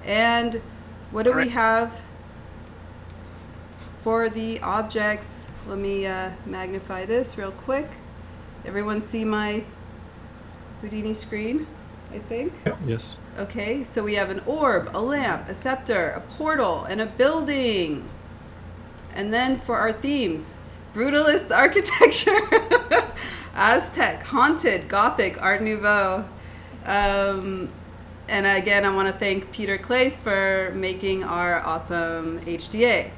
And what do we have for the objects? Let me magnify this real quick. Everyone see my Houdini screen, I think? Yes. Okay, so we have an orb, a lamp, a scepter, a portal, and a building. And then for our themes, brutalist architecture, Aztec, haunted, Gothic, Art Nouveau. And again, I want to thank Peter Claes for making our awesome HDA.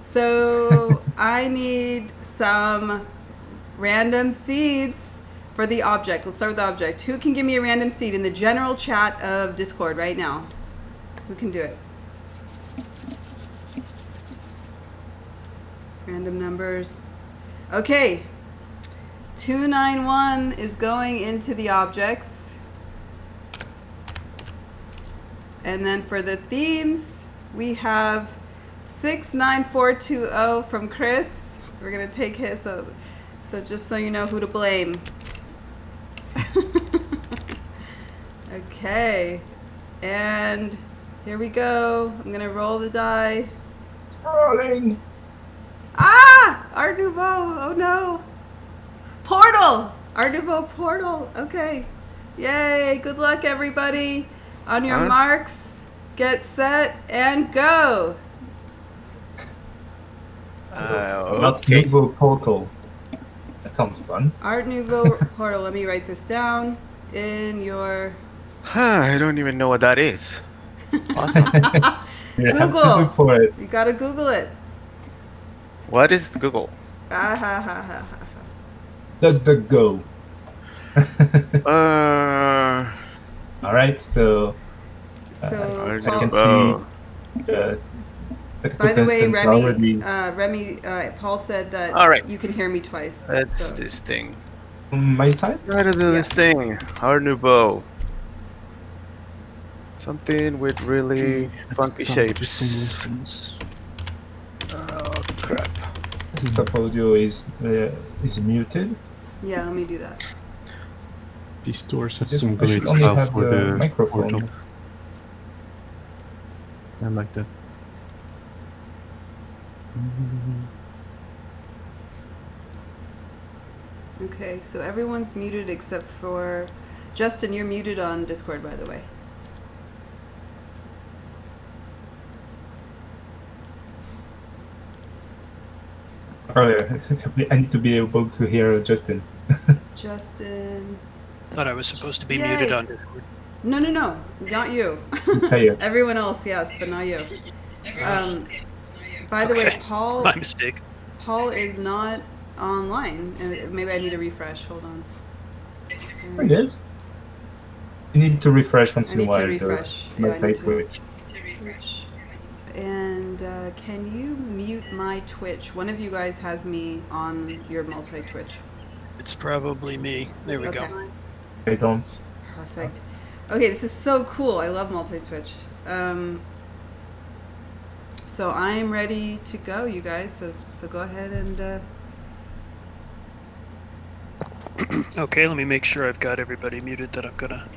So I need some random seeds for the object. Let's start with the object. Who can give me a random seed in the general chat of Discord right now? Who can do it? Random numbers. Okay. 291 is going into the objects. And then for the themes, we have 69420 from Chris. We're going to take his, so just so you know who to blame. Okay. And here we go. I'm going to roll the die. Rolling. Ah! Art Nouveau. Oh no. Portal. Art Nouveau portal. Okay. Yay. Good luck, everybody. On your marks, get set, and go. Art Nouveau portal. That sounds fun. Art Nouveau portal. Let me write this down in your... I don't even know what that is. Awesome. You have to Google. look for it. You gotta Google it. What is Google? Ah ha ha ha ha. DuckDuckGo. All right, so I can see the by the way, already... Paul said that you can hear me twice. That's this thing. On my side? Right under this thing. Art Nouveau. Something with really funky shapes. Oh crap. Stuff audio is muted. Yeah, let me do that. These doors have Just some great only stuff have for the microphone. portal. I like that. Okay, so everyone's muted except for Justin. You're muted on Discord, by the way. I need to be able to hear Justin. Justin. Thought I was supposed to be muted on Discord. No, not you. Everyone else, yes, but not you. By the way, Paul. My mistake. Paul is not online, and maybe I need to refresh. Hold on. There it is. You need to refresh once in a while. I need to refresh. And can you mute my Twitch? One of you guys has me on your multi-Twitch. It's probably me. There we go. I don't. Perfect. Okay, this is so cool. I love multi-Twitch. So I'm ready to go, you guys. So go ahead and... Okay, let me make sure I've got everybody muted that I'm gonna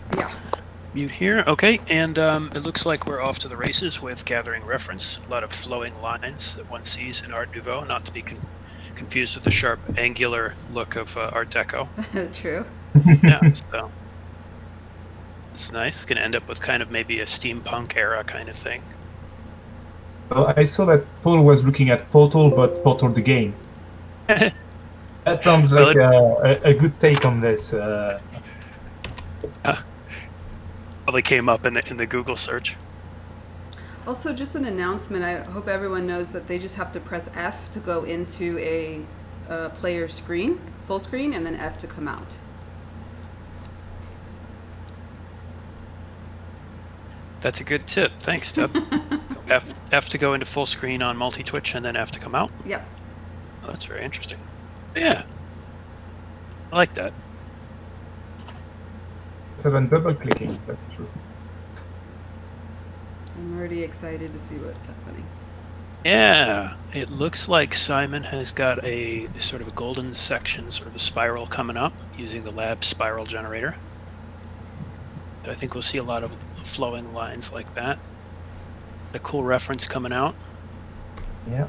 mute here. Okay, and it looks like we're off to the races with gathering reference. A lot of flowing lines that one sees in Art Nouveau, not to be confused with the sharp, angular look of Art Deco. True. Yeah, so it's nice. It's gonna end up with kind of maybe a steampunk era kind of thing. Well, I saw that Paul was looking at Portal, but Portal the game. That sounds like a good take on this. Probably came up in the Google search. Also, just an announcement. I hope everyone knows that they just have to press F to go into a player screen, full screen, and then F to come out. That's a good tip. Thanks, Deb. F to go into full screen on multi-Twitch, and then F to come out? Yep. Oh, that's very interesting. Yeah. I like that. Better than double clicking, that's true. I'm already excited to see what's happening. Yeah. It looks like Simon has got a sort of a golden section, sort of a spiral coming up using the lab spiral generator. I think we'll see a lot of flowing lines like that. A cool reference coming out. Yeah.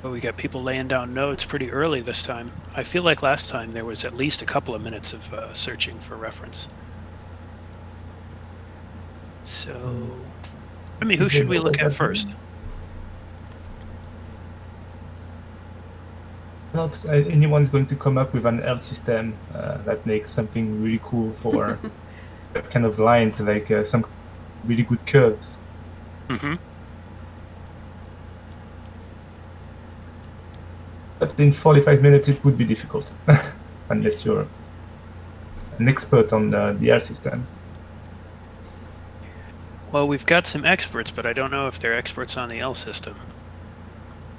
But we got people laying down notes pretty early this time. I feel like last time there was at least a couple of minutes of searching for reference. So, I mean, who should we look at first? I don't know if anyone's going to come up with an L system that makes something really cool for that kind of lines, like some really good curves. Mm-hmm. But in 45 minutes, it would be difficult, unless you're an expert on the L system. Well, we've got some experts, but I don't know if they're experts on the L system.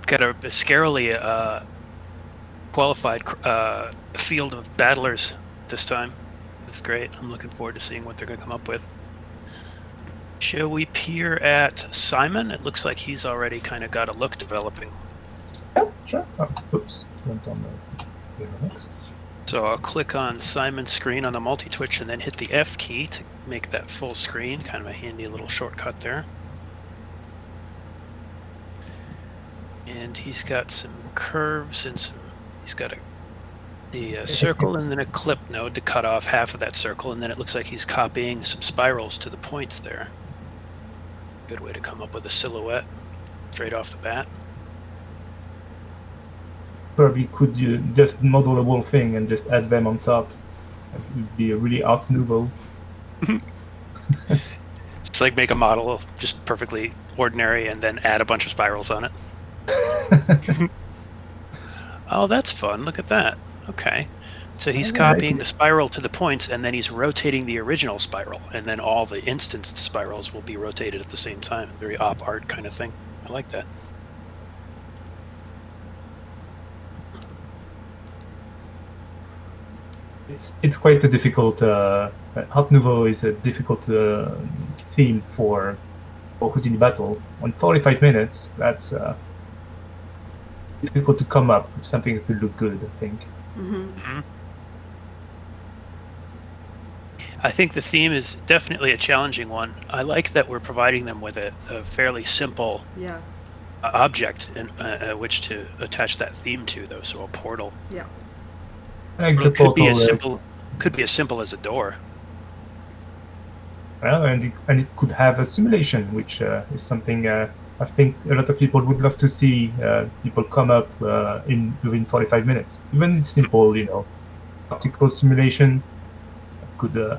Got a scarily qualified field of battlers this time. This is great. I'm looking forward to seeing what they're going to come up with. Shall we peer at Simon? It looks like he's already kind of got a look developing. Yeah, sure. Oh, oops, went on the Varomix. So I'll click on Simon's screen on the multi-twitch and then hit the F key to make that full screen. Kind of a handy little shortcut there. And he's got some curves and some. He's got the circle and then a clip node to cut off half of that circle, and then it looks like he's copying some spirals to the points there. Good way to come up with a silhouette straight off the bat. Probably could you just model the whole thing and just add them on top. It would be a really Art Nouveau. Just like make a model just perfectly ordinary and then add a bunch of spirals on it. Oh, that's fun. Look at that. Okay. So he's copying the spiral to the points, and then he's rotating the original spiral, and then all the instanced spirals will be rotated at the same time. Very op art kind of thing. I like that. It's quite a difficult. Art Nouveau is a difficult theme for Houdini Battle. On 45 minutes, that's difficult to come up with something that will look good, I think. Mm-hmm. I think the theme is definitely a challenging one. I like that we're providing them with a fairly simple object in which to attach that theme to, though. So a portal. Yeah. Like It could be as simple as a door. Well, and it could have a simulation, which is something I think a lot of people would love to see. People come up within 45 minutes. Even simple, optical simulation could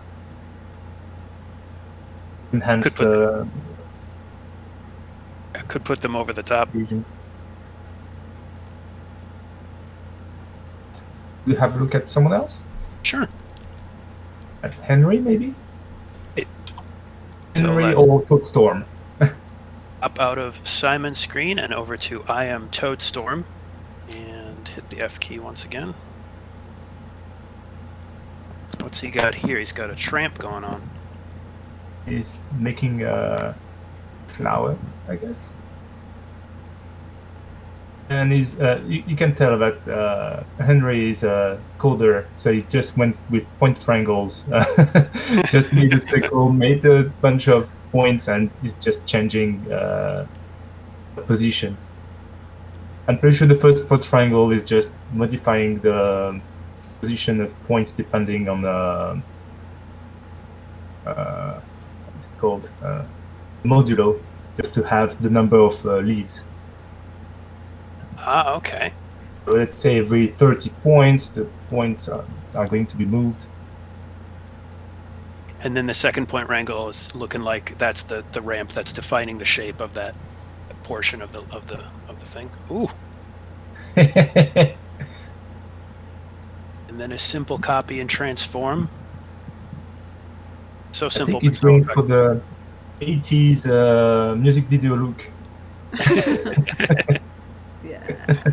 enhance could put them over the top. vision. Do you have a look at someone else? Sure. At Henry, maybe? So Henry let's- or Toadstorm? Up out of Simon's screen and over to I am Toadstorm, and hit the F key once again. What's he got here? He's got a tramp going on. He's making a flower, I guess. And he's you can tell that Henry is a coder, so he just went with point triangles. Just made a circle, made a bunch of points, and he's just changing the position. I'm pretty sure the first point triangle is just modifying the position of points depending on the what's it called, modulo, just to have the number of leaves. Ah, okay. So let's say every 30 points, the points are going to be moved. And then the second point wrangle is looking like that's the ramp that's defining the shape of that portion of the thing. Ooh. And then a simple copy and transform. So I simple. think it's but so going for the 80s music video look. Yeah.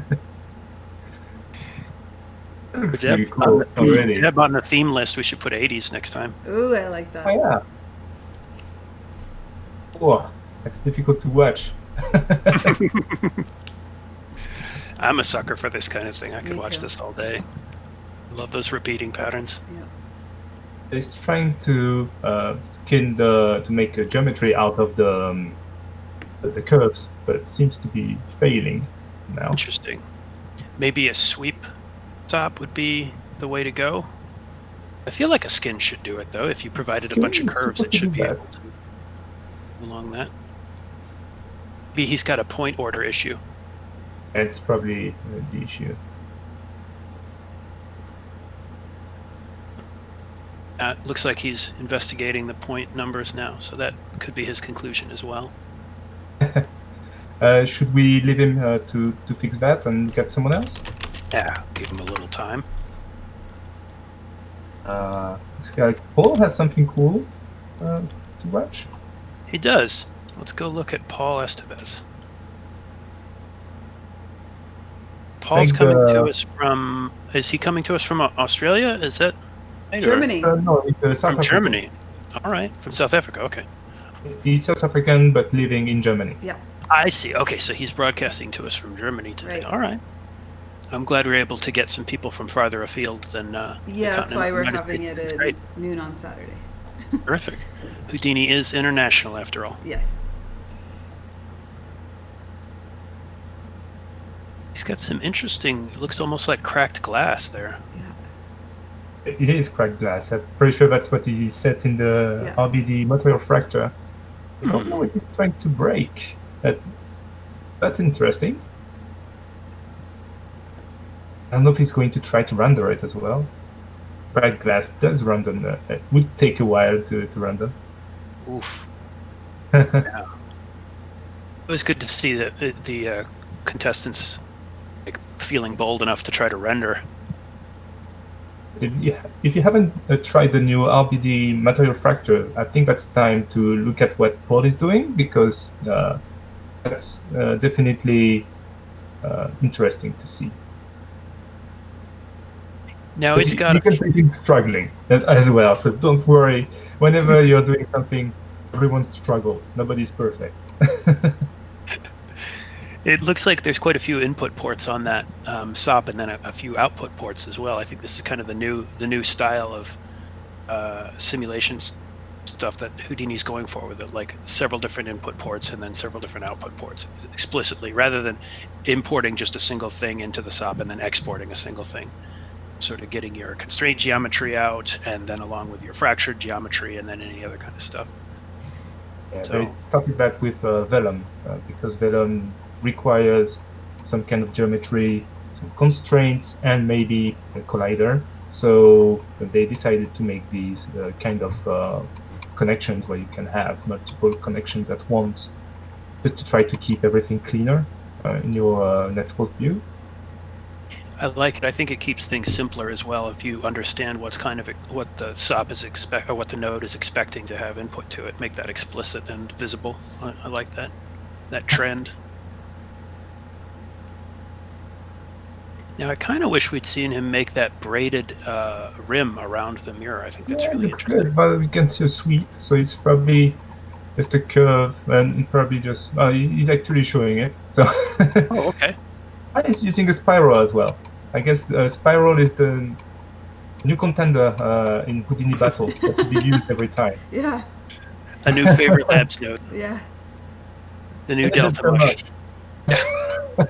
Looks Deb, really cool already. Deb, on the theme list, we should put 80s next time. Ooh, I like that. Oh yeah. Whoa, that's difficult to watch. I'm a sucker for this kind of thing. I could Me watch too. this all day. Love those repeating patterns. Yeah. He's trying to to make a geometry out of the curves, but it seems to be failing now. Interesting. Maybe a sweep top would be the way to go. I feel like a skin should do it, though. If you provided a bunch of curves, it should be able to move along that. Maybe he's got a point order issue. It's probably the issue. Looks like he's investigating the point numbers now, so that could be his conclusion as well. Should we leave him to fix that and get someone else? Yeah, give him a little time. Paul has something cool to watch. He does. Let's go look at Paul Estevez. Paul's coming to us from... Is he coming to us from Australia? Is that... Germany. No, he's South From African. Germany. All right. From South Africa. Okay. He's South African, but living in Germany. Yeah. I see. Okay, so he's broadcasting to us from Germany today. Right. All right. I'm glad we're able to get some people from farther afield than... Yeah, that's why we're United having States. it Great. at noon on Saturday. Terrific. Houdini is international, after all. Yes. He's got some interesting... It looks almost like cracked glass there. Yeah. It is cracked glass. I'm pretty sure that's what he said in the Yeah. RBD material fracture. I don't know what he's trying to break. That's interesting. I don't know if he's going to try to render it as well. Cracked glass does render. It would take a while to render. Oof. Yeah. It was good to see the contestants feeling bold enough to try to render. If you haven't tried the new RBD material fracture, I think that's time to look at what Paul is doing, because that's definitely interesting to see. Now it's got... You can see him struggling as well, so don't worry. Whenever you're doing something, everyone struggles. Nobody's perfect. It looks like there's quite a few input ports on that SOP, and then a few output ports as well. I think this is kind of the new style of simulation stuff that Houdini's going for, with it, like several different input ports and then several different output ports explicitly, rather than importing just a single thing into the SOP and then exporting a single thing. Sort of getting your constraint geometry out, and then along with your fractured geometry, and then any other kind of stuff. Yeah, So- they started that with Vellum, because Vellum requires some kind of geometry, some constraints, and maybe a collider. So they decided to make these kind of connections where you can have multiple connections at once, just to try to keep everything cleaner in your network view. I like it. I think it keeps things simpler as well if you understand what the SOP is or what the node is expecting to have input to it. Make that explicit and visible. I like that trend. Now I kind of wish we'd seen him make that braided rim around the mirror. I think that's really looks interesting. good, but we can see a sweep, so it's probably just a curve, and probably just he's actually showing it. So Oh, okay. he's using a spiral as well. I guess spiral is the new contender in Houdini Battle that will be used every time. Yeah. A new favorite labs node. Yeah. The new And Delta so Mush. much.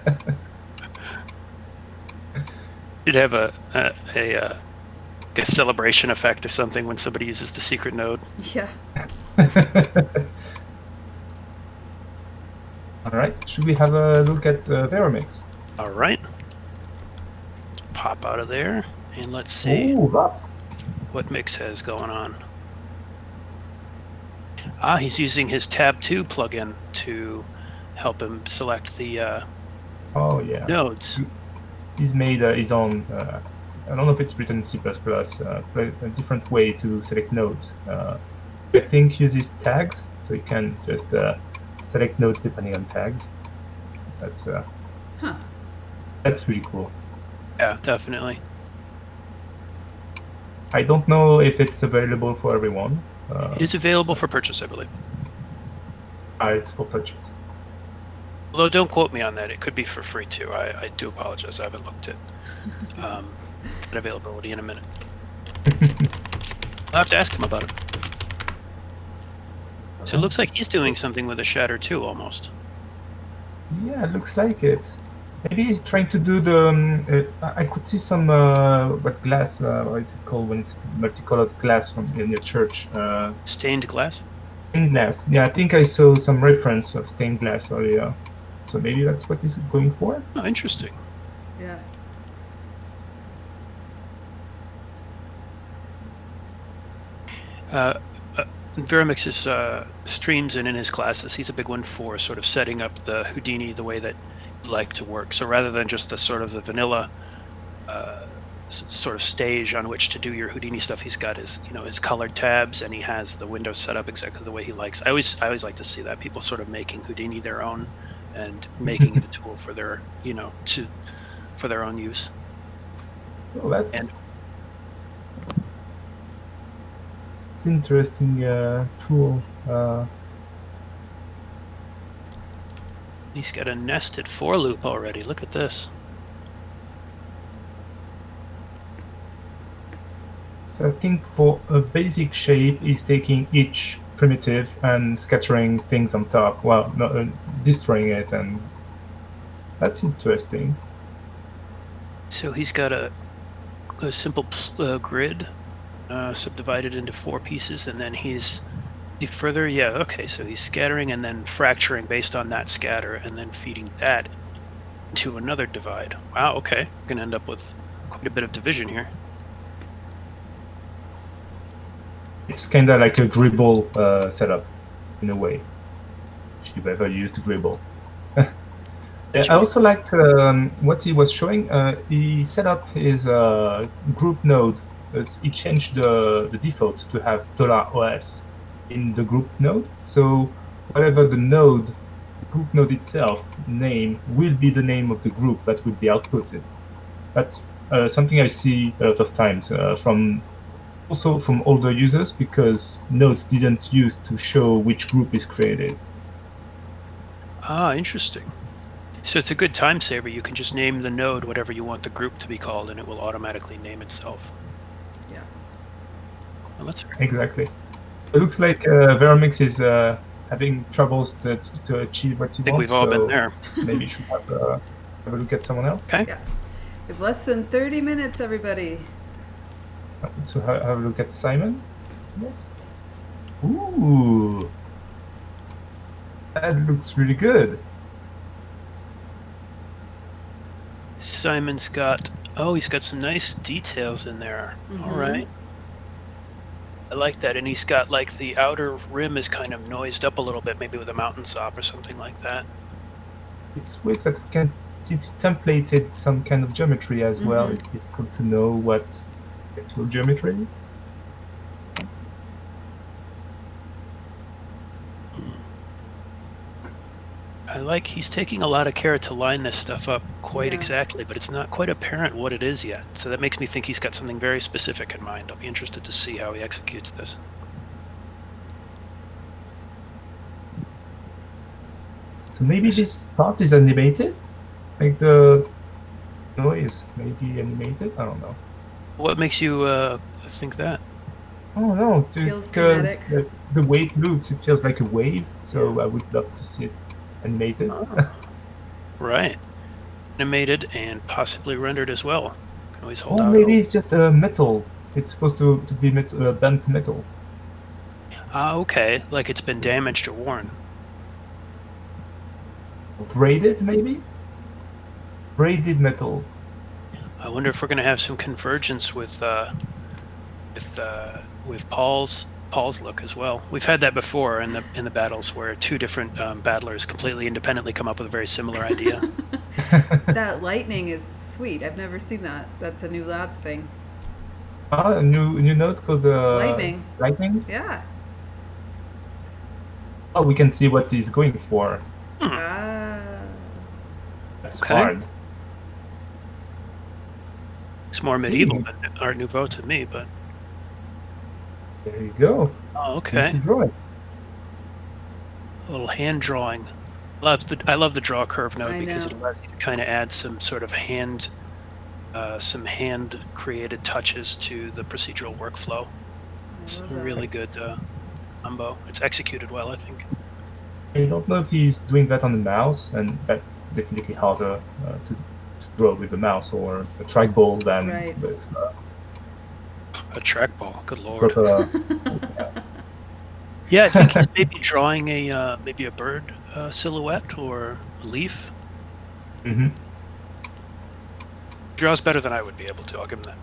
Should have a celebration effect or something when somebody uses the secret node. Yeah. All right, should we have a look at Varomix? All right. Pop out of there, and let's see Ooh, that's what Mix has going on. He's using his Tab 2 plugin to help him select the oh yeah. nodes. He's made his own. I don't know if it's written in C++. A different way to select nodes. I think uses tags, so you can just select nodes depending on tags. That's really cool. Yeah, definitely. I don't know if it's available for everyone. It is available for purchase, I believe. It's for purchase. Although don't quote me on that. It could be for free too. I do apologize. I haven't looked at availability in a minute. I'll have to ask him about it. So it looks like he's doing something with a shatter too, almost. Yeah, it looks like it. Maybe he's trying to do the. I could see some what glass? What is it called when it's multicolored glass from in the church? Stained glass. Stained glass. Yeah, I think I saw some reference of stained glass earlier. So maybe that's what he's going for. Oh, interesting. Yeah. Varomix's streams and in his classes, he's a big one for sort of setting up the Houdini the way that you like to work. So rather than just the sort of the vanilla sort of stage on which to do your Houdini stuff, he's got his his colored tabs, and he has the windows set up exactly the way he likes. I always like to see that, people sort of making Houdini their own and making it a tool for their for their own use. Well, that's. It's an interesting tool. He's got a nested for loop already. Look at this. So I think for a basic shape, he's taking each primitive and scattering things on top. Well, no, destroying it, and that's interesting. So he's got a simple grid. Subdivided into 4 pieces, and then he's so he's scattering and then fracturing based on that scatter, and then feeding that to another divide. Wow, okay. We're gonna end up with quite a bit of division here. It's kind of like a Gribble setup, in a way, if you've ever used Gribble. I also liked what he was showing. He set up his group node. He changed the default to have $OS in the group node. So whatever the group node itself name will be the name of the group that will be outputted. That's something I see a lot of times from older users, because nodes didn't use to show which group is created. Ah, interesting. So it's a good time saver. You can just name the node whatever you want the group to be called, and it will automatically name itself. Well, that's exactly. It looks like Varomix is having troubles to achieve what he wants. I think we've all been there. Maybe you should have a look at someone else. Okay. Yeah. We have less than 30 minutes, everybody. So have a look at Simon. Yes. Ooh. That looks really good. Simon's got he's got some nice details in there. Mm-hmm. All right. I like that, and he's got like the outer rim is kind of noised up a little bit, maybe with a mountain sop or something like that. It's weird that we can, since it templated some kind of geometry as well, it's difficult to know what's actual geometry. I like he's taking a lot of care to line this stuff up quite exactly, but it's not quite apparent what it is yet. So that makes me think he's got something very specific in mind. I'll be interested to see how he executes this. So maybe this part is animated? Like the noise maybe animated? I don't know. What makes you think that? Oh no, Feels because kinetic. the way it looks, it feels like a wave, so I would love to see it animated. Right. Animated and possibly rendered as well. Can always hold Oh, out. maybe it's just metal. It's supposed to be bent metal. Ah, okay. Like it's been damaged or worn. Braided, maybe? Braided metal. I wonder if we're going to have some convergence with Paul's look as well. We've had that before in the battles where 2 different battlers completely independently come up with a very similar idea. That lightning is sweet. I've never seen that. That's a new labs thing. A new node called Lightning. Lightning? Yeah. Oh, we can see what he's going for. That's Okay. hard. It's more medieval than Art Nouveau to me, but There you go. oh, okay. Draw it. A little hand drawing. I love the draw curve node I because know. it allows you to kind of add some sort of hand created touches to the procedural workflow. It's a really good combo. It's executed well, I think. I don't know if he's doing that on the mouse, and that's definitely harder to draw with a mouse or a trackball than with a trackball. Good lord. proper. Yeah, I think he's maybe drawing a maybe a bird silhouette or a leaf. Mm-hmm. Draws better than I would be able to. I'll give him that.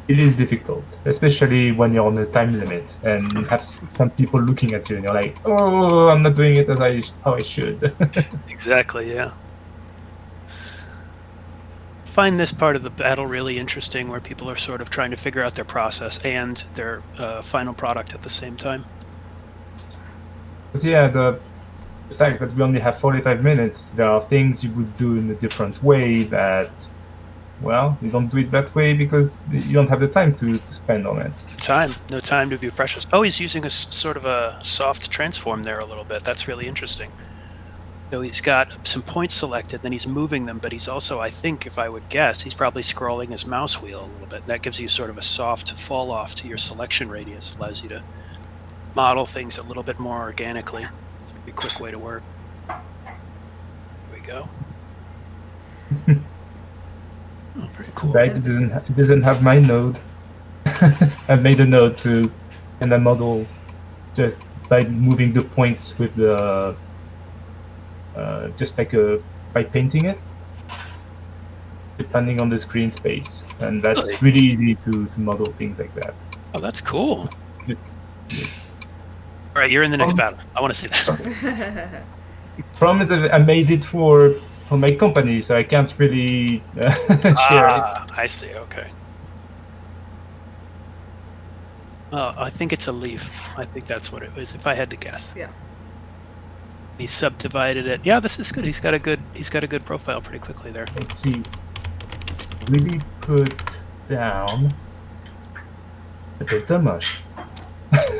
It is difficult, especially when you're on a time limit and you have some people looking at you and you're like, "Oh, I'm not doing it as how I should." Exactly. Yeah. Find this part of the battle really interesting, where people are sort of trying to figure out their process and their final product at the same time. Yeah, the fact that we only have 45 minutes, there are things you would do in a different way that, well, you don't do it that way because you don't have the time to spend on it. No time to be precious. Oh, he's using a sort of a soft transform there a little bit. That's really interesting. So he's got some points selected, then he's moving them, but he's also, I think, if I would guess, he's probably scrolling his mouse wheel a little bit. That gives you sort of a soft fall off to your selection radius. Allows you to model things a little bit more organically. It's a quick way to work. Here we go. Oh, pretty cool. Right, it doesn't have my node. I made a node to and I model just by moving the points with the just like by painting it, depending on the screen space, and that's really easy to model things like that. Oh, that's cool. All right, you're in the next battle. I want to see that. Problem is that I made it for my company, so I can't really share it. I see. Okay. I think it's a leaf. I think that's what it was, if I had to guess. Yeah. He subdivided it. Yeah, this is good. He's got a good profile pretty quickly there. Let's see. Really put down a bit too much.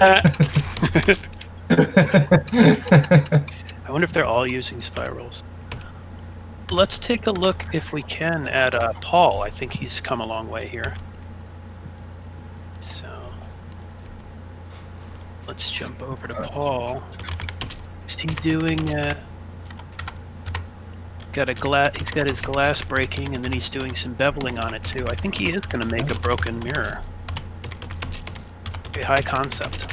I wonder if they're all using spirals. Let's take a look, if we can, at Paul. I think he's come a long way here. So let's jump over to Paul. Is he doing? He's got his glass breaking, and then he's doing some beveling on it too. I think he is going to make a broken mirror. Very high concept.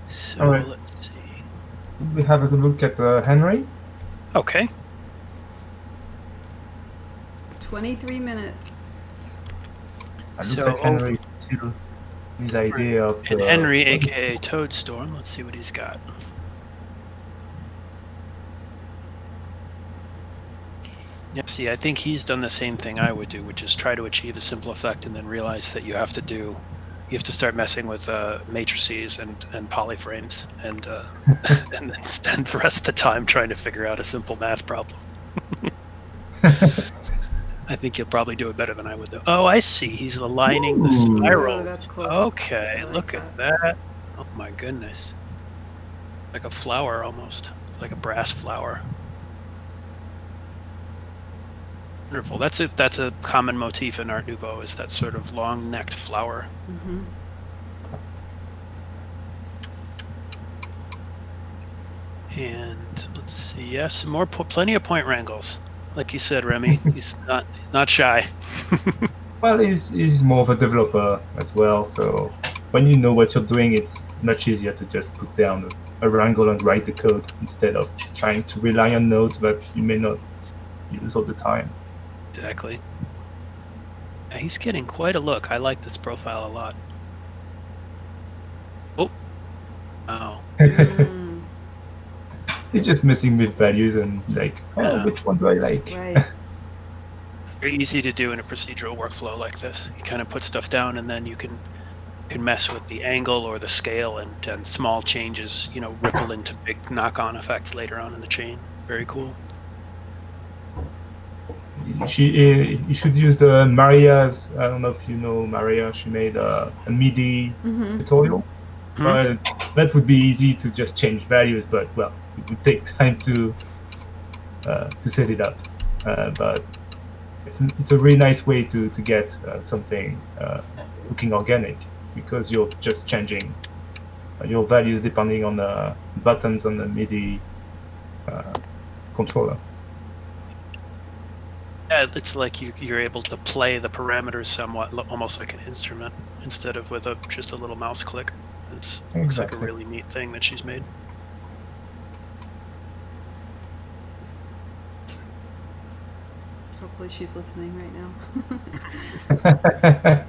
So all right. Let's see. We have a good look at Henry. Okay. 23 minutes. It looks like Henry still his idea of and Henry, aka Toadstorm. Let's see what he's got. Yeah, see, I think he's done the same thing I would do, which is try to achieve a simple effect and then realize that you have to start messing with matrices and polyframes and and then spend the rest of the time trying to figure out a simple math problem. I think you'll probably do it better than I would, though. Oh, I see. He's aligning the spirals. Ooh, that's cool. Okay, like look at that. Oh my goodness. Like a flower almost. Like a brass flower. Wonderful. That's a common motif in Art Nouveau, is that sort of long-necked flower. Mm-hmm. And let's see. Yes, plenty of point wrangles. Like you said, Remi, he's not shy. Well, he's more of a developer as well, so when you know what you're doing, it's much easier to just put down a wrangle and write the code instead of trying to rely on nodes that you may not use all the time. Exactly. Yeah, he's getting quite a look. I like this profile a lot. Oh. Wow. He's just messing with values and like, which one do I like? Right. Very easy to do in a procedural workflow like this. You kind of put stuff down, and then you can mess with the angle or the scale, and small changes, ripple into big knock-on effects later on in the chain. Very cool. You should use the Maria's. I don't know if you know Maria. She made a MIDI tutorial. That would be easy to just change values, but well, it would take time to set it up. But it's a really nice way to get something looking organic, because you're just changing your values depending on the buttons on the MIDI controller. Yeah, it's like you're able to play the parameters somewhat, almost like an instrument, instead of with just a little mouse click. Looks like a really neat thing that she's made. Hopefully she's listening right now.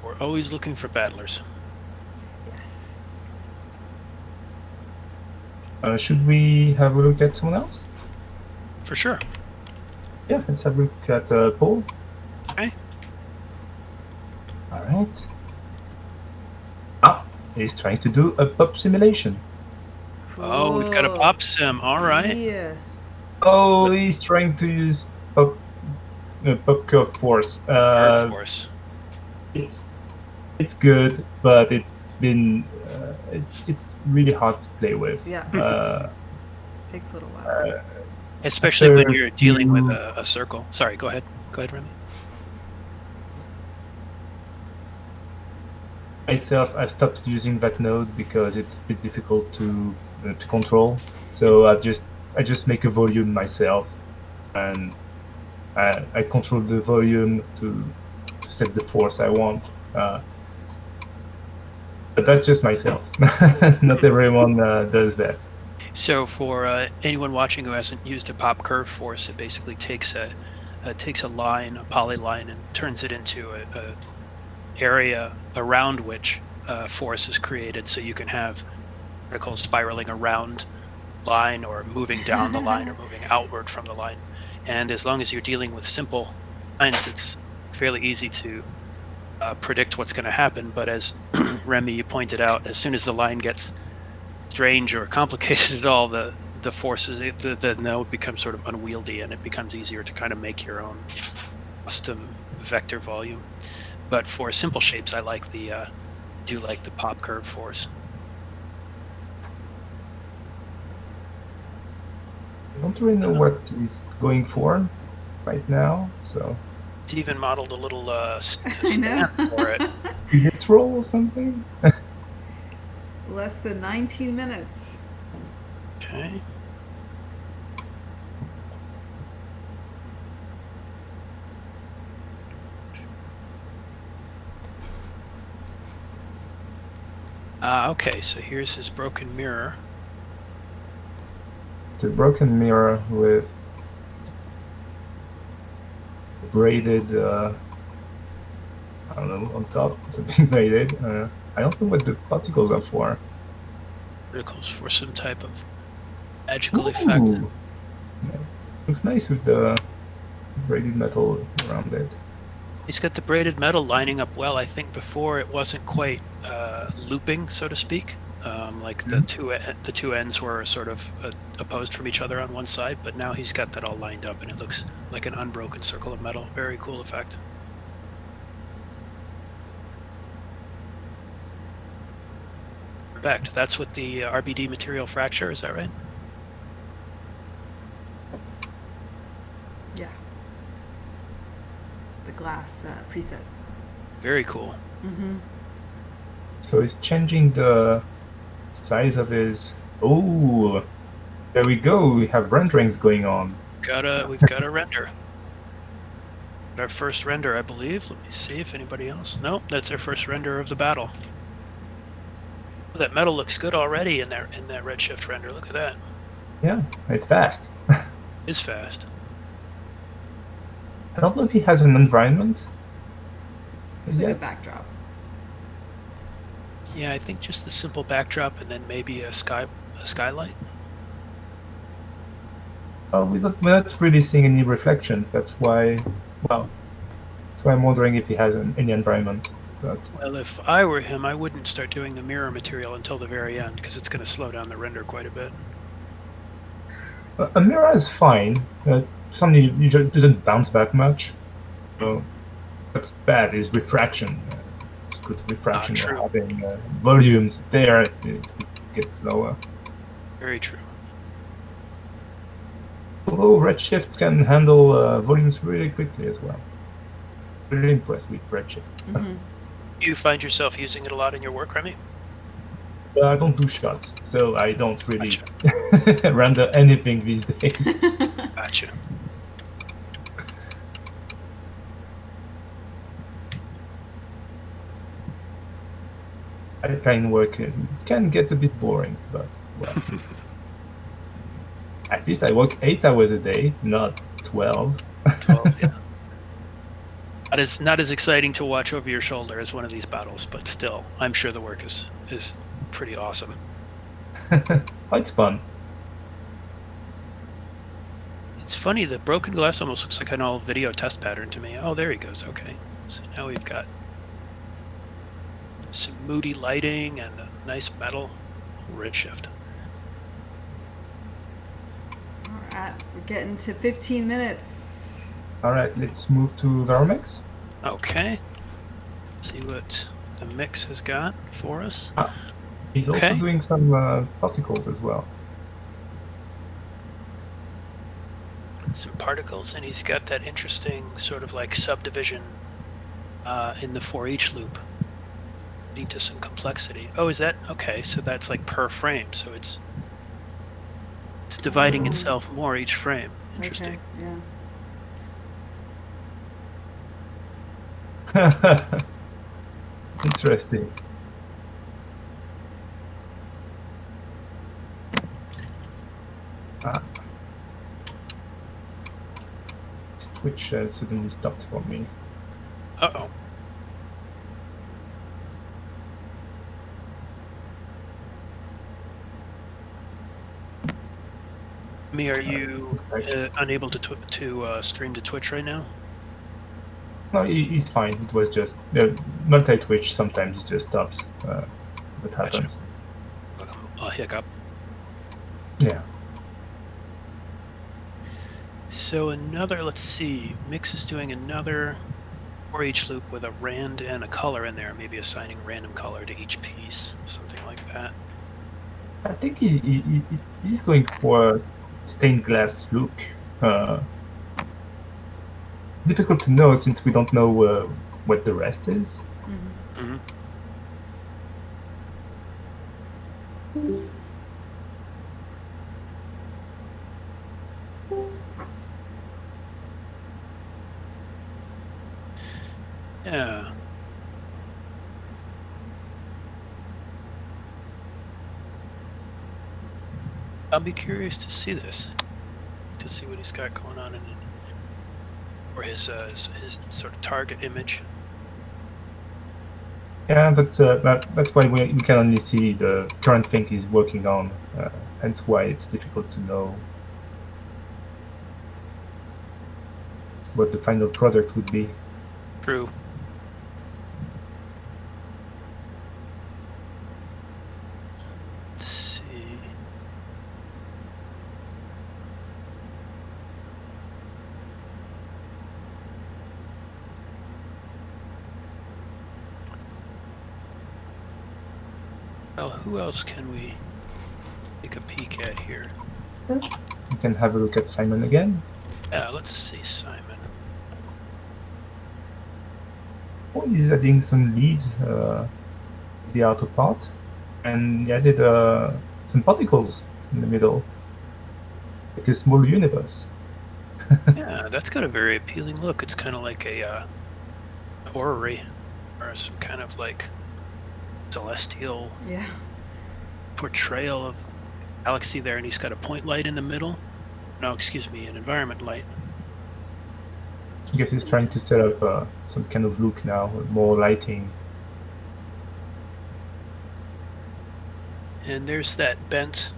We're always looking for battlers. Yes. Should we have a look at someone else? For sure. Yeah, let's have a look at Paul. Okay. All right. Ah, he's trying to do a pop simulation. Cool. Oh, we've got a pop sim. All right. Yeah. Oh, he's trying to use pop curve force. Curve force. It's good, but it's been it's really hard to play with. Yeah. Takes a little while. Especially when you're dealing with a circle. Sorry, go ahead. Go ahead, Remi. Myself, I've stopped using that node because it's a bit difficult to control. So I just make a volume myself, and I control the volume to set the force I want. But that's just myself. Not everyone does that. So for anyone watching who hasn't used a pop curve force, it basically takes a line, a polyline, and turns it into a area around which force is created. So you can have particles spiraling around line, or moving down the line, or moving outward from the line. And as long as you're dealing with simple lines, it's fairly easy to predict what's going to happen. But as Remi, you pointed out, as soon as the line gets strange or complicated at all, the forces, the node becomes sort of unwieldy, and it becomes easier to kind of make your own custom vector volume. But for simple shapes, I like do like the pop curve force. I don't really know what he's going for right now, so. He's even modeled a little stand for it. His roll or something? Less than 19 minutes. Okay. Okay, so here's his broken mirror. It's a broken mirror with braided, I don't know, on top, something braided. I don't know what the particles are for. Particles for some type of magical effect. Yeah. Looks nice with the braided metal around it. He's got the braided metal lining up well. I think before it wasn't quite looping, so to speak. Like the two ends were sort of opposed from each other on one side, but now he's got that all lined up, and it looks like an unbroken circle of metal. Very cool effect. Correct. That's with the RBD material fracture. Is that right? Yeah. The glass preset. Very cool. Mm-hmm. So he's changing the size of his. Oh, there we go. We have renderings going on. We've got a render. Our first render, I believe. Let me see if anybody else. Nope, that's our first render of the battle. Oh, that metal looks good already in that redshift render. Look at that. Yeah, it's fast. It's fast. I don't know if he has an environment. It's like a backdrop. Yeah, I think just the simple backdrop, and then maybe a skylight. We're not really seeing any reflections. That's why. Well, that's why I'm wondering if he has any environment. But Well, if I were him, I wouldn't start doing the mirror material until the very end, because it's going to slow down the render quite a bit. a mirror is fine. Something usually doesn't bounce back much. So What's bad is refraction. It's good refraction. True. Having volumes there, it gets lower. Very true. Although Redshift can handle volumes really quickly as well. Really impressed with Redshift. Mm-hmm. You find yourself using it a lot in your work, Remi? I don't do shots, so I don't really render anything these days. Gotcha. That kind of work can get a bit boring, but well. At least I work 8 hours a day, not 12. 12, yeah. Not as exciting to watch over your shoulder as one of these battles, but still, I'm sure the work is pretty awesome. It's fun. It's funny, the broken glass almost looks like an old video test pattern to me. Oh, there he goes. Okay. So now we've got some moody lighting and a nice metal redshift. All right, we're getting to 15 minutes. All right, let's move to Varomix. Okay. See what the mix has got for us. He's also doing some particles as well. Some particles, and he's got that interesting sort of like subdivision in the for each loop, leading to some complexity. Oh, is that okay? So that's like per frame, so it's dividing itself more each frame. Interesting. Okay, yeah. Interesting. Twitch suddenly stopped for me. Uh-oh. Me, are you unable to stream to Twitch right now? No, he's fine. It was just multi-Twitch sometimes just stops. What happens? A hiccup. Yeah. So let's see, Mix is doing another for each loop with a rand and a color in there, maybe assigning random color to each piece, something like that. I think he's going for a stained glass look. Difficult to know since we don't know what the rest is. Mm-hmm. Mm-hmm. Yeah. I'll be curious to see this, to see what he's got going on in it, or his sort of target image. Yeah, that's why we can only see the current thing he's working on, hence why it's difficult to know what the final product would be. True. Let's see. Well, who else can we take a peek at here? You can have a look at Simon again. Yeah, let's see Simon. Oh, he's adding some leads the outer part, and he added some particles in the middle, like a small universe. Yeah, that's got a very appealing look. It's kind of like a orrery, or some kind of like celestial portrayal of galaxy there, and he's got a point light in the middle. No, excuse me, an environment light. I guess he's trying to set up some kind of look now, with more lighting. And there's that bent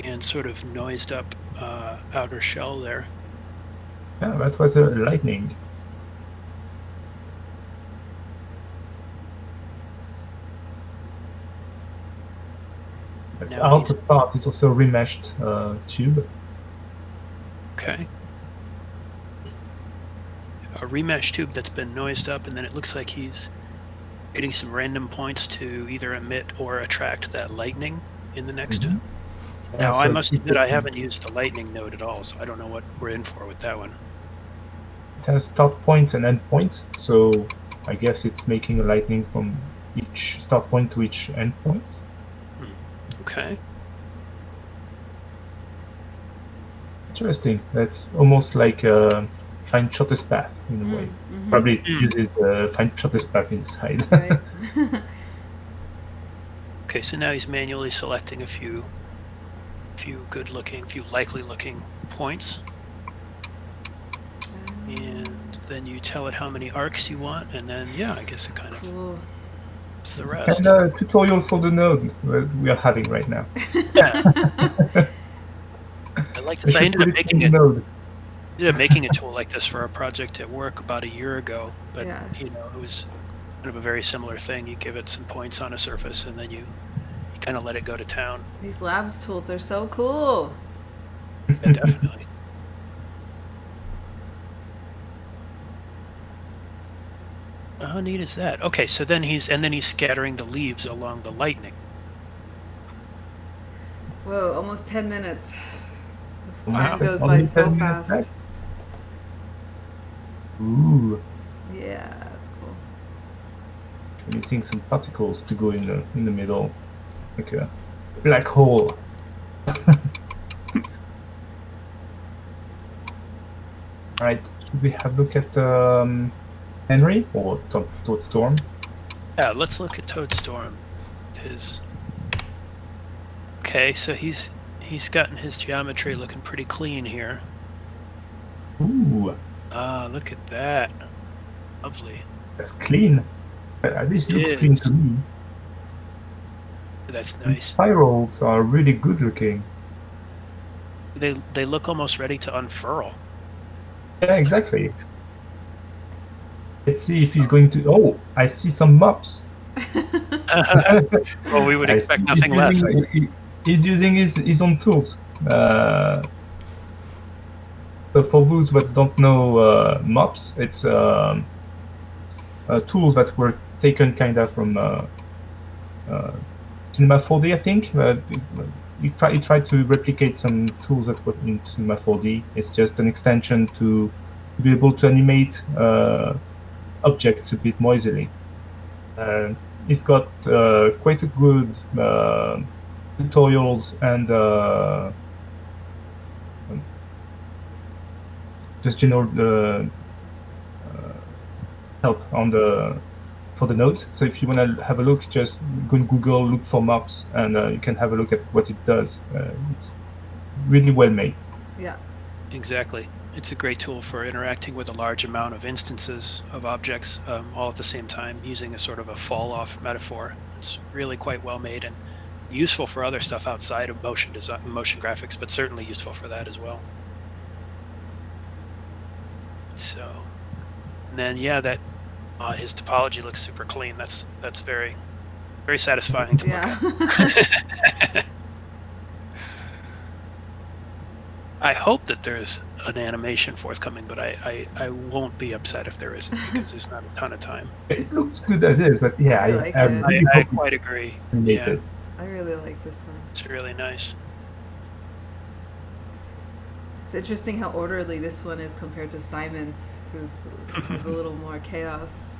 and sort of noised up outer shell there. Yeah, that was a lightning. But the outer part is also a remeshed tube. Okay. a remesh tube that's been noised up, and then it looks like he's hitting some random points to either emit or attract that lightning in the next. Now, I must admit I haven't used the lightning node at all, so I don't know what we're in for with that one. It has start points and end points, so I guess it's making a lightning from each start point to each end point. Okay. Interesting. That's almost like a find shortest path in a way. Probably it uses the find shortest path inside. Right. Okay, so now he's manually selecting a few good-looking, few likely-looking points. And then you tell it how many arcs you want, and then, yeah, I guess it kind of it's the rest. And a tutorial for the node we are having right now. Yeah. I like this. I ended up making a tool like this for a project at work about a year ago, but you know, it was kind of a very similar thing. You give it some points on a surface, and then you kind of let it go to town. These labs tools are so cool. Yeah, definitely. How neat is that? Okay, so then he's scattering the leaves along the lightning. Whoa, almost 10 minutes. This Wow. time goes by so fast. Left. Ooh, Yeah, that's cool. emitting some particles to go in the middle, like a black hole. Right, should we have a look at Henry or Toad Storm? Yeah, let's look at Toadstorm. Okay, so he's gotten his geometry looking pretty clean here. Ooh, Look at that. Lovely. that's clean. At least it looks It clean is. to me. That's The nice. spirals are really good looking. They look almost ready to unfurl. Yeah, exactly. Let's see if he's going to. Oh, I see some mops. Well, we would I expect see nothing less. He's using his own tools. So for those that don't know mops, it's tools that were taken kind of from Cinema 4D, I think. You try to replicate some tools that were in Cinema 4D. It's just an extension to be able to animate objects a bit more easily. It's got quite a good tutorials and just general help on for the nodes. So if you want to have a look, just go on Google, look for mops, and you can have a look at what it does. It's really well made. Yeah. Exactly. It's a great tool for interacting with a large amount of instances of objects all at the same time, using a sort of a fall-off metaphor. It's really quite well made and useful for other stuff outside of motion design, motion graphics, but certainly useful for that as well. So, and then yeah, that his topology looks super clean. That's very, very satisfying to look at. I hope that there's an animation forthcoming, but I won't be upset if there isn't, because there's not a ton of time. It looks good as is, but yeah, I quite agree. Yeah, I really like this one. it's really nice. It's interesting how orderly this one is compared to Simon's, who's a little more chaos.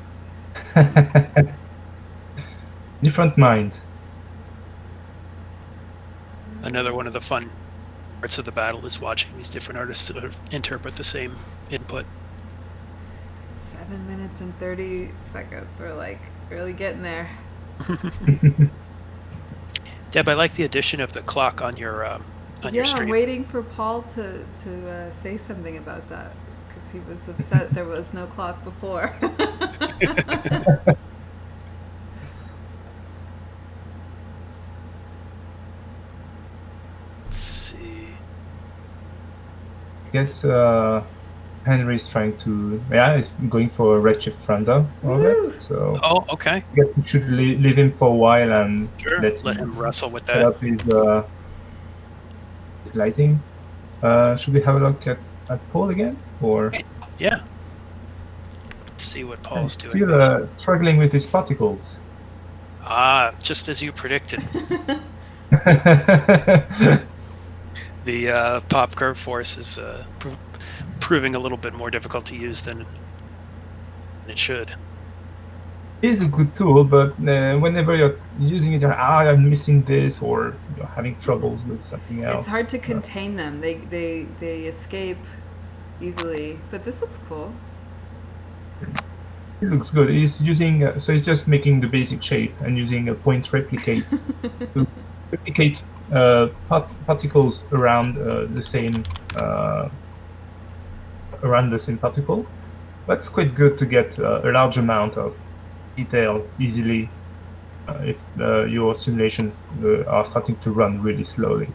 Different minds. Another one of the fun parts of the battle is watching these different artists sort of interpret the same input. 7 minutes and 30 seconds. We're like really getting there. Deb, I like the addition of the clock on your Yeah, stream. I'm waiting for Paul to say something about that, because he was upset there was no clock before. Let's see. I guess Henry's trying to, he's going for a redshift render of it. So Oh, okay. I guess we should leave him for a while and Sure. Let him wrestle with set that. up his lighting. Should we have a look at Paul again, or? Yeah. Let's see what Paul's doing. Still struggling with his particles. Ah, just as you predicted. The pop curve force is proving a little bit more difficult to use than it should. It is a good tool, but whenever you're using it, I'm missing this, or you're having troubles with something else. It's hard to contain them. They escape easily. But this looks cool. It looks good. It's using so it's just making the basic shape and using a point replicate to replicate particles around the same particle. That's quite good to get a large amount of detail easily if your simulations are starting to run really slowly.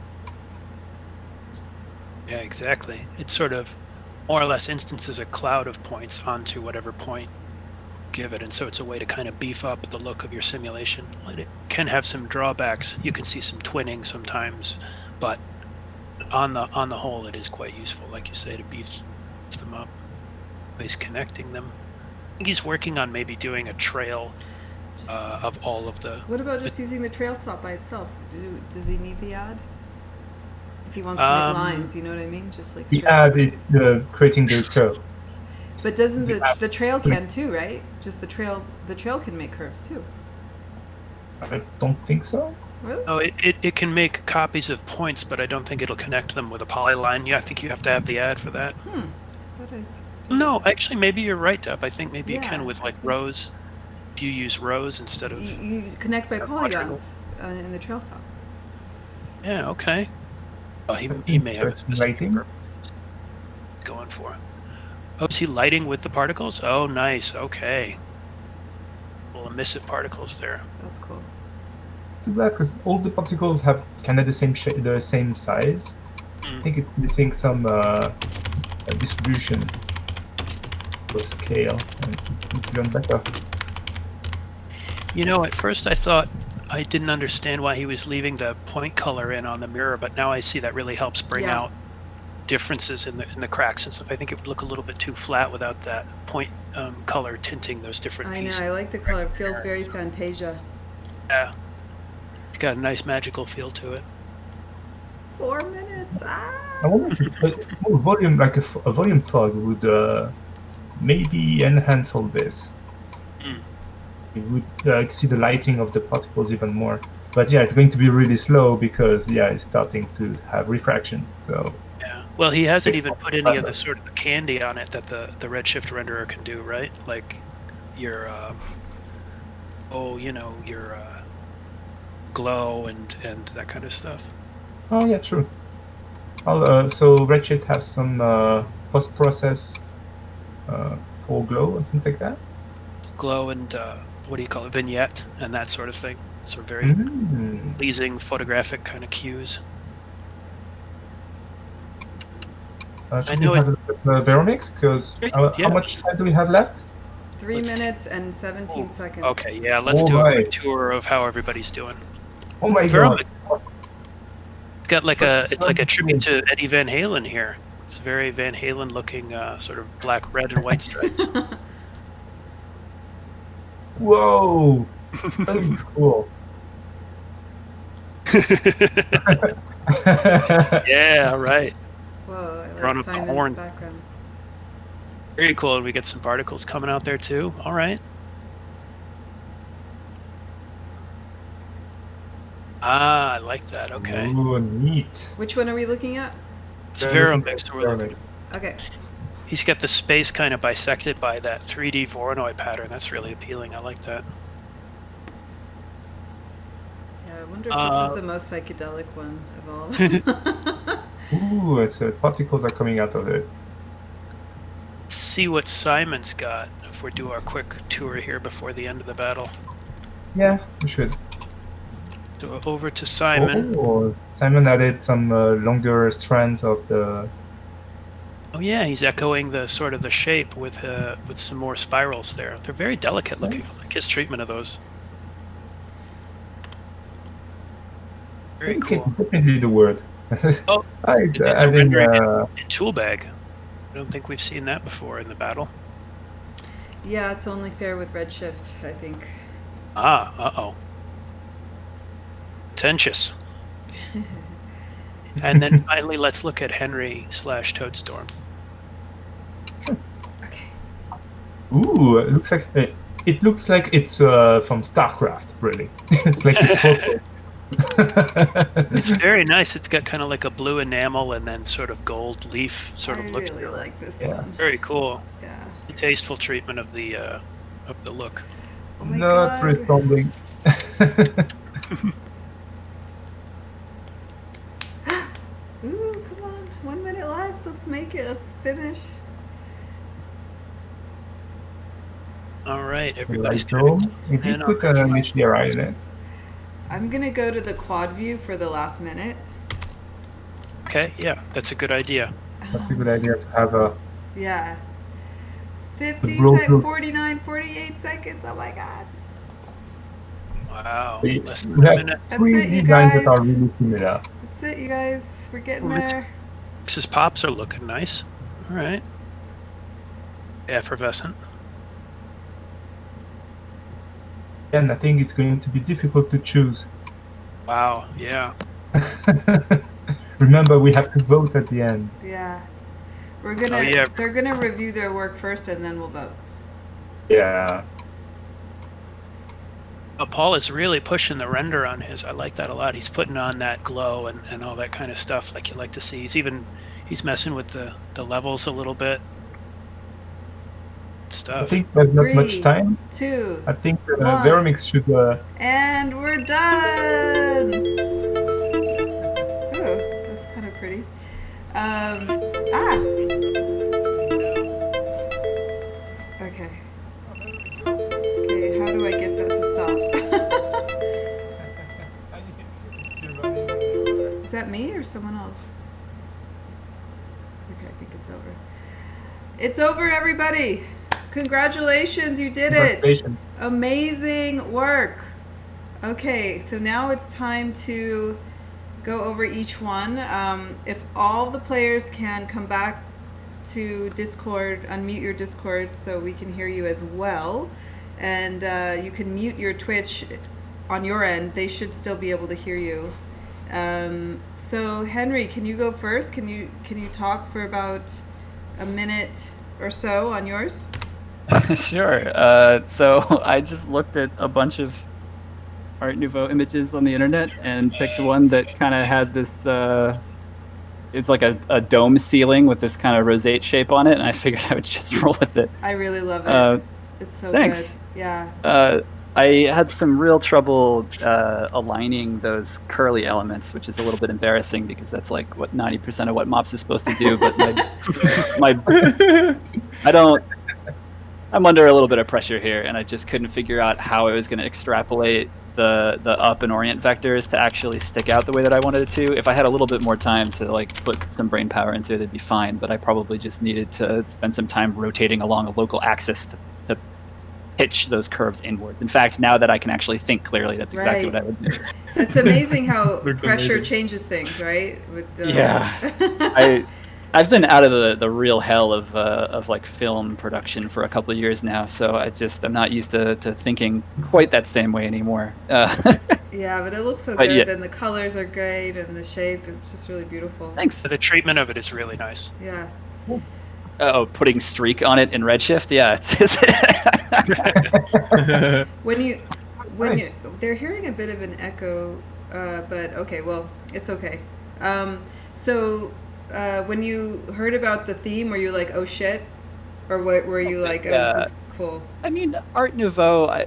Yeah, exactly. It sort of more or less instances a cloud of points onto whatever point you give it, and so it's a way to kind of beef up the look of your simulation. It can have some drawbacks. You can see some twinning sometimes, but on the whole, it is quite useful, like you say, to beef them up. He's connecting them. I think he's working on maybe doing a trail of all of the... What about just using the trail slot by itself? Does he need the ad? If he wants to make lines, you know what I mean? Just like the ad is creating the curve. But doesn't the trail can too, right? Just the trail can make curves too. I don't think so. Really? Oh, it can make copies of points, but I don't think it'll connect them with a polyline. Yeah, I think you have to have the ad for that. No, actually, maybe you're right, Deb. I think maybe you can with like rows. If you use rows instead of... You connect by polygons in the trail stop. Yeah, okay. Oh, he may have a specific purpose going for. Oh, is he lighting with the particles? Oh, nice. Okay. Little emissive particles there. That's cool. Too bad, because all the particles have kind of the same shape, the same size. I think it's missing some distribution or scale, and it could be done better. You know, at first I thought I didn't understand why he was leaving the point color in on the mirror, but now I see that really helps bring out differences in the cracks and stuff. I think it would look a little bit too flat without that point color tinting those different pieces. I know, I like the color. It feels very Fantasia. Yeah. It's got a nice magical feel to it. 4 minutes. I wonder if more volume, like a volume fog, would maybe enhance all this. You would see the lighting of the particles even more. But yeah, it's going to be really slow because it's starting to have refraction. So yeah, well, he hasn't even put any of the sort of candy on it that the Redshift renderer can do, right? Like your your glow and that kind of stuff. Oh yeah, true. So Redshift has some post-process for glow and things like that. Glow and what do you call it? Vignette and that sort of thing. So very pleasing photographic kind of cues. Should we have a look at Varomix? Because how much time do we have left? 3 minutes and 17 seconds. Okay, yeah, let's do a quick tour of how everybody's doing. Oh my god! It's got like it's like a tribute to Eddie Van Halen here. It's very Van Halen looking, sort of black, red, and white stripes. Whoa! That looks cool. Yeah, right. Whoa, I Run like up the Simon's horn. background. Very cool. And we get some particles coming out there too. All right. Ah, I like that. Okay. Ooh, neat. Which one are we looking at? It's Varomix. We're looking. Okay. He's got the space kind of bisected by that 3D Voronoi pattern. That's really appealing. I like that. Yeah, I wonder if this is the most psychedelic one of all. Ooh, it's particles are coming out of it. Let's see what Simon's got if we do our quick tour here before the end of the battle. Yeah, we should. So over to Simon. Oh, Simon added some longer strands of the... Oh yeah, he's echoing the sort of the shape with some more spirals there. They're very delicate looking. I like his treatment of those. Very cool. Definitely the word. Oh, it's adding in tool bag. I don't think we've seen that before in the battle. Yeah, it's only fair with Redshift, I think. Ah, uh-oh. Contentious. And then finally, let's look at Henry/Toadstorm. Okay. Ooh, it looks like it's from StarCraft, really. It's like a photo. It's very nice. It's got kind of like a blue enamel and then sort of gold leaf sort of I look. really like this Yeah. one. Very cool. Yeah. Tasteful treatment of the look. Oh my Not God. responding. Ooh, come on. 1 minute left. Let's make it. Let's finish. All right, So everybody's like gonna so, if you in on put that an one. HDRI in it, I'm going to go to the quad view for the last minute. Okay, yeah, that's a good idea. that's a good idea to have a Yeah. 50 roll seconds, through. 49, 48 seconds. Oh my God. Wow, We less we than a have minute. That's three it, you designs that are guys. really similar. That's it, you guys. We're getting Well, there. Mix's pops are looking nice. All right. Effervescent. And I think it's going to be difficult to choose. Wow, yeah. Remember, we have to vote at the end. Yeah. We're gonna. Oh, yeah. They're gonna review their work first, and then we'll vote. Yeah. Oh, Paul is really pushing the render on his. I like that a lot. He's putting on that glow and all that kind of stuff like you like to see. He's messing with the levels a little bit. I Stuff. think there's not 3, much time. 2, I think One. Varomix should. and we're done. Ooh, that's kind of pretty. Okay. Okay, how do I get that to stop? Is that me or someone else? Okay, I think it's over. It's over, everybody. Congratulations, you did it. Congratulations. Amazing work. Okay, so now it's time to go over each one. If all the players can come back to Discord, unmute your Discord so we can hear you as well. And you can mute your Twitch on your end. They should still be able to hear you. So Henry, can you go first? Can you talk for about a minute or so on yours? Sure. So I just looked at a bunch of Art Nouveau images on the internet and picked one that kind of had this, it's like a dome ceiling with this kind of roseate shape on it, and I figured I would just roll with it. I really love it. It's so thanks. good. Yeah. I had some real trouble aligning those curly elements, which is a little bit embarrassing because that's like what 90% of what Mops is supposed to do. But I'm under a little bit of pressure here, and I just couldn't figure out how I was going to extrapolate the up and orient vectors to actually stick out the way that I wanted it to. If I had a little bit more time to like put some brain power into it, it'd be fine. But I probably just needed to spend some time rotating along a local axis to pitch those curves inwards. In fact, now that I can actually think clearly, that's exactly what I would do. It's amazing how Looks pressure amazing. changes things, right? With the... Yeah. I've been out of the real hell of like film production for a couple of years now, so I'm not used to thinking quite that same way anymore. Yeah, but it looks so But good, yeah. and the colors are great, and the shape, it's just really beautiful. Thanks. The treatment of it is really nice. Yeah. Oh, putting streak on it in Redshift, yeah. They're hearing a bit of an echo, but okay, well, it's okay. So when you heard about the theme, were you like, oh shit? Or what were you like, oh, this is cool? I mean, Art Nouveau, I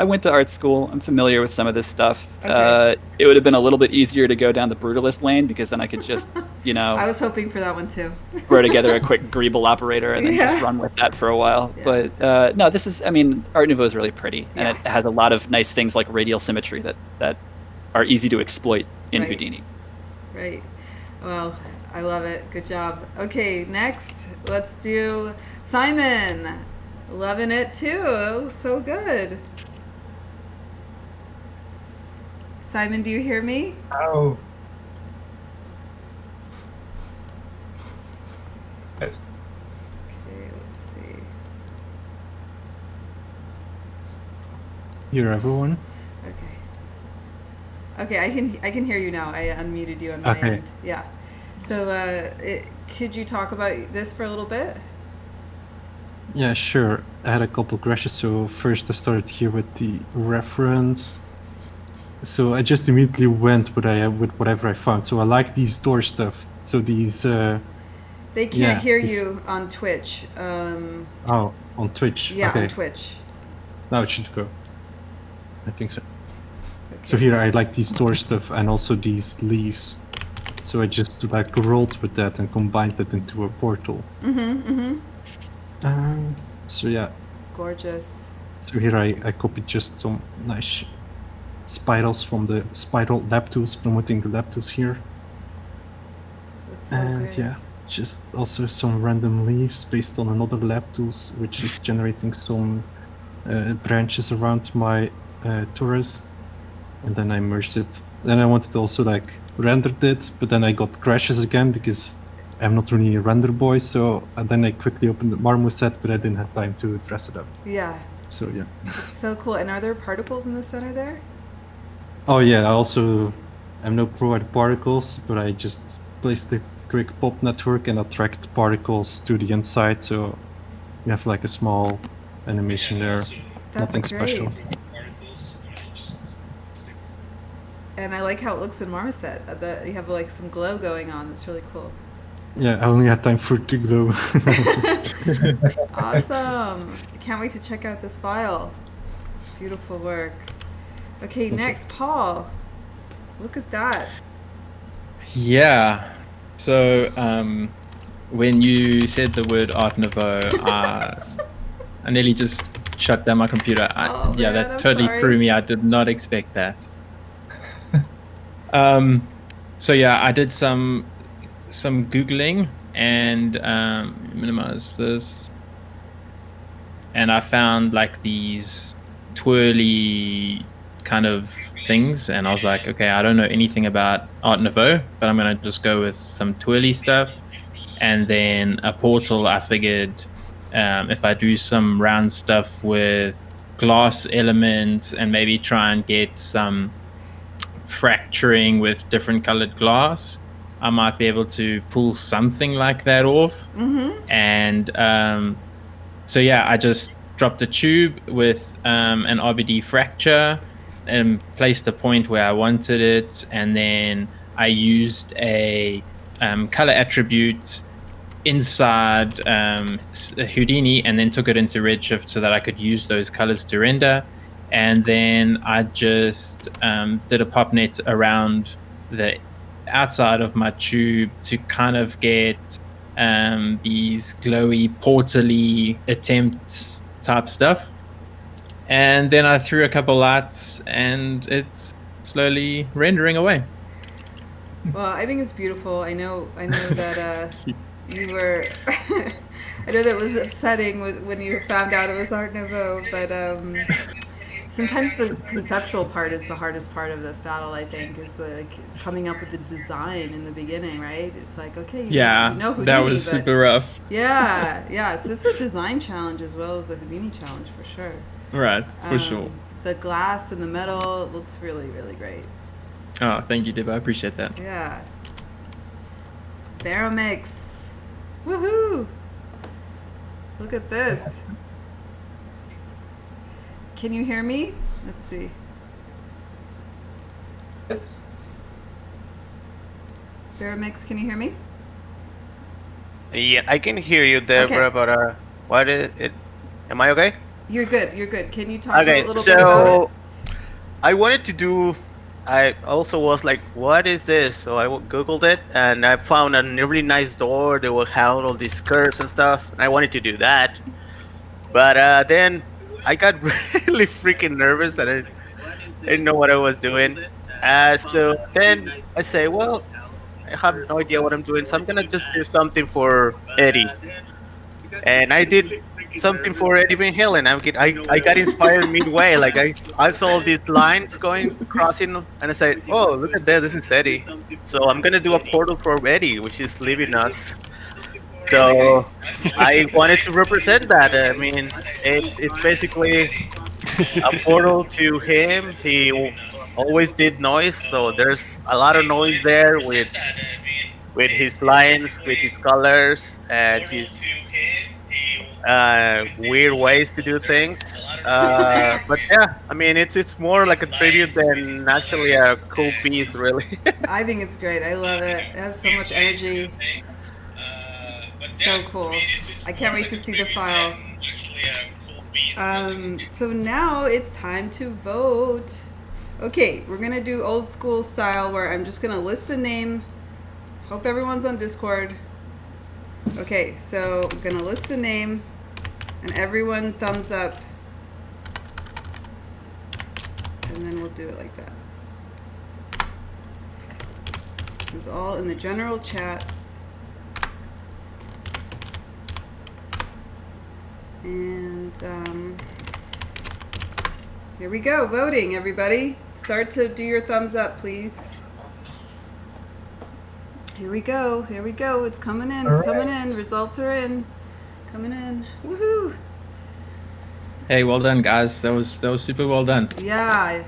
went to art school. I'm familiar with some of this stuff. Okay. It would have been a little bit easier to go down the brutalist lane because then I could just, I was hoping for that one too. throw together a quick Greeble operator and then just run with that for a while. Yeah. But no, Art Nouveau is really pretty, and it has a lot of nice things like radial symmetry that are easy to exploit in Houdini. Right. Well, I love it. Good job. Okay, next, let's do Simon. Loving it too. So good. Simon, do you hear me? Oh. Yes. Okay, let's see. hear everyone? Okay. Okay, I can hear you now. I unmuted you on my Okay. end. Yeah. So, could you talk about this for a little bit? Yeah, sure. I had a couple crashes. So first I started here with the reference. So I just immediately went with whatever I found. So I like these door stuff. So these They can't yeah, hear this- you on Twitch. oh, on Twitch. Yeah, okay. on Twitch. Now it should go. I think so. Okay. So here I like these door stuff and also these leaves. So I just like rolled with that and combined it into a portal. So yeah. Gorgeous. So here I copied just some nice spirals from the spiral lab tools, promoting the lab tools here. That's so And great. yeah, just also some random leaves based on another lab tools, which is generating some branches around my torus. And then I merged it. Then I wanted to also like render it, but then I got crashes again because I'm not really a render boy. So then I quickly opened the Marmo set, but I didn't have time to dress it up. Yeah. So yeah. It's so cool. And are there particles in the center there? Oh yeah, I'm no pro at particles, but I just placed a quick pop network and attract particles to the inside, so you have like a small animation there. That's Nothing great. special. And I like how it looks in Marmoset. That you have like some glow going on. It's really cool. Yeah, I only had time for it to glow. Awesome. I can't wait to check out this file. Beautiful work. Okay, next, Paul. Look at that. Yeah. So when you said the word Art Nouveau, I nearly just shut down my computer. Oh, yeah, man, that I'm totally sorry. threw me. I did not expect that. So yeah, I did some Googling and minimize this. And I found like these twirly kind of things, and I was like, okay, I don't know anything about Art Nouveau, but I'm gonna just go with some twirly stuff. And then a portal, I figured if I do some round stuff with glass elements and maybe try and get some fracturing with different colored glass, I might be able to pull something like that off. And so yeah, I just dropped a tube with an RBD fracture and placed the point where I wanted it, and then I used a color attribute inside Houdini and then took it into Redshift so that I could use those colors to render. And then I just did a pop net around the outside of my tube to kind of get these glowy portally attempts type stuff. And then I threw a couple lights and it's slowly rendering away. Well, I think it's beautiful. I know that you were. I know that was upsetting when you found out it was Art Nouveau, but sometimes the conceptual part is the hardest part of this battle. I think is the coming up with the design in the beginning, right? It's like, okay, you know Houdini, that was but super rough. yeah. So it's a design challenge as well as a Houdini challenge for sure. Right, for sure. The glass and the metal looks really, really great. Oh, thank you, Dib. I appreciate that. Yeah. Varomix. Woohoo! Look at this. Can you hear me? Let's see. Yes. Varomix, can you hear me? Yeah, I can hear you, Deborah, Okay. but what is it? Am I okay? You're good. You're good. Can you talk Okay, a little bit about it? so I wanted to do. I also was like, "What is this?" So I googled it, and I found a really nice door that will have all these curves and stuff. And I wanted to do that, but then I got really freaking nervous, and I didn't know what I was doing. So then I say, "Well, I have no idea what I'm doing, so I'm gonna just do something for Eddie." And I did something for Eddie Van Halen. I got inspired midway. Like I saw these lines crossing, and I said, "Oh, look at this! This is Eddie." So I'm gonna do a portal for Eddie, which is leaving us. So I wanted to represent that. I mean, it's basically a portal to him. He always did noise, so there's a lot of noise there with his lines, with his colors, and his weird ways to do things. But yeah, I mean, it's more like a tribute than actually a cool piece, really. I think it's great. I love it. It has so much energy. So cool. I can't wait to see the file. So now it's time to vote. Okay, we're gonna do old school style where I'm just gonna list the name. Hope everyone's on Discord. Okay, so I'm gonna list the name and everyone thumbs up. And then we'll do it like that. This is all in the general chat. And here we go, voting, everybody. Start to do your thumbs up, please. Here we go, it's coming in, it's coming in, results are in, coming in, woohoo! Hey, well done, guys. That was super well done. Yeah.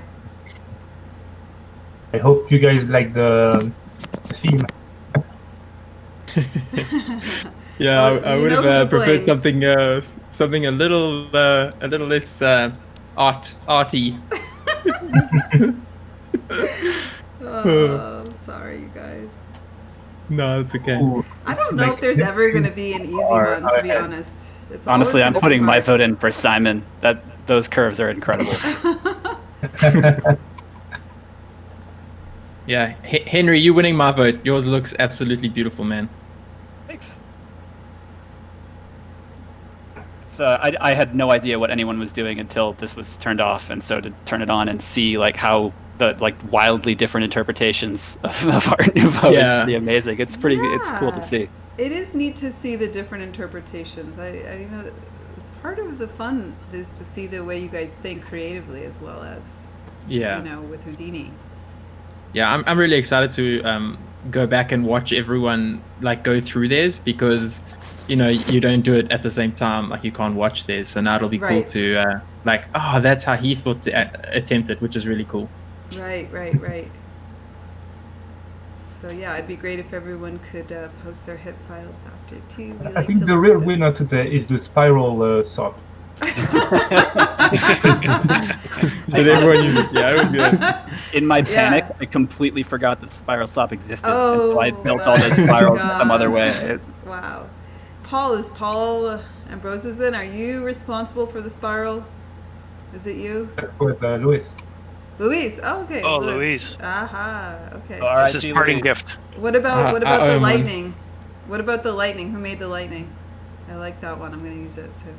I hope you guys like the theme. Yeah, Well, I you would know who have to preferred blame. something a little less arty. Oh, I'm sorry, you guys. No, it's okay. I don't know if there's ever going to be an easy one, to be honest. It's Honestly, always I'm gonna putting be my hard. vote in for Simon. Those curves are incredible. Yeah, Henry, you winning my vote. Yours looks absolutely beautiful, man. Thanks. So I had no idea what anyone was doing until this was turned off, and so to turn it on and see like how the like wildly different interpretations of Art Nouveau is Yeah. pretty amazing. It's pretty. It's cool to see. It is neat to see the different interpretations. I you know, it's part of the fun is to see the way you guys think creatively as well as, Yeah. you know, with Houdini. Yeah, I'm really excited to go back and watch everyone like go through theirs because, you know, you don't do it at the same time. Like you can't watch theirs, so now it'll be cool Right. to like, oh, that's how he thought to attempt it, which is really cool. Right. So yeah, it'd be great if everyone could post their hit files after too. We I like think to the look real at this. winner today is the spiral sop. Did everyone use it? Yeah, it would be like, In my panic, Yeah. I completely forgot that Spiral Sop existed, Oh, and so I built all those spirals some other way. Wow. Is Paul Ambrosian, are you responsible for the spiral? Is it you? That was Luis. Luis. Oh, okay. Oh, Luis. Aha. Okay. All right, This is parting gift. What about I the own one. lightning? What about the lightning? Who made the lightning? I like that one. I'm gonna use it soon.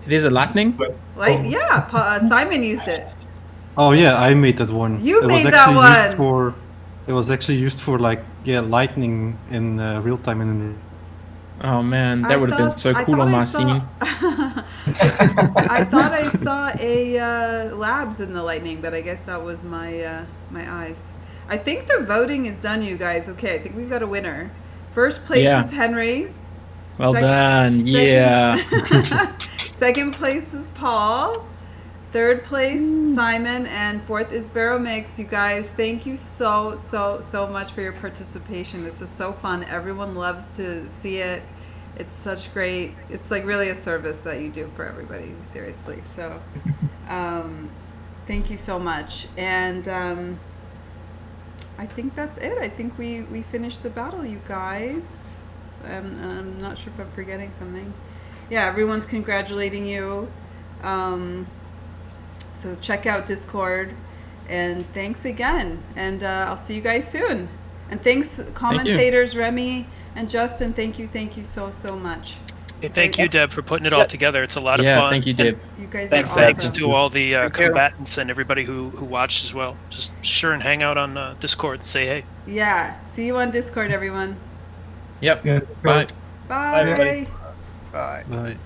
there's a lightning. Yeah. Simon used it. Oh yeah, I made that one. You it made was that actually one! Used for, it was actually used for like lightning in real time in. Oh man, that would have been so cool on my scene. I thought I saw a labs in the lightning, but I guess that was my my eyes. I think the voting is done, you guys. Okay, I think we've got a winner. First place Yeah. is Henry. Well done. Yeah. Second place is Paul. Third place, Simon, and fourth is Varomix. You guys, thank you so much for your participation. This is so fun. Everyone loves to see it. It's such great. It's like really a service that you do for everybody. Seriously. So, thank you so much. And I think that's it. I think we finished the battle, you guys. I'm not sure if I'm forgetting something. Yeah, everyone's congratulating you. So check out Discord, and thanks again. And I'll see you guys soon. And thanks, commentators, Remi and Justin. Thank you so much. Hey, thank you, Deb, for putting it all together. It's a lot of Yeah, fun. thank you, Deb. You guys Thanks, are Deb. Thanks awesome. to all the Thank you. combatants and everybody who watched as well. Just sure and hang out on Discord and say hey. Yeah, see you on Discord, everyone. Yep. Yeah. Bye. Bye. everybody. Bye. Bye.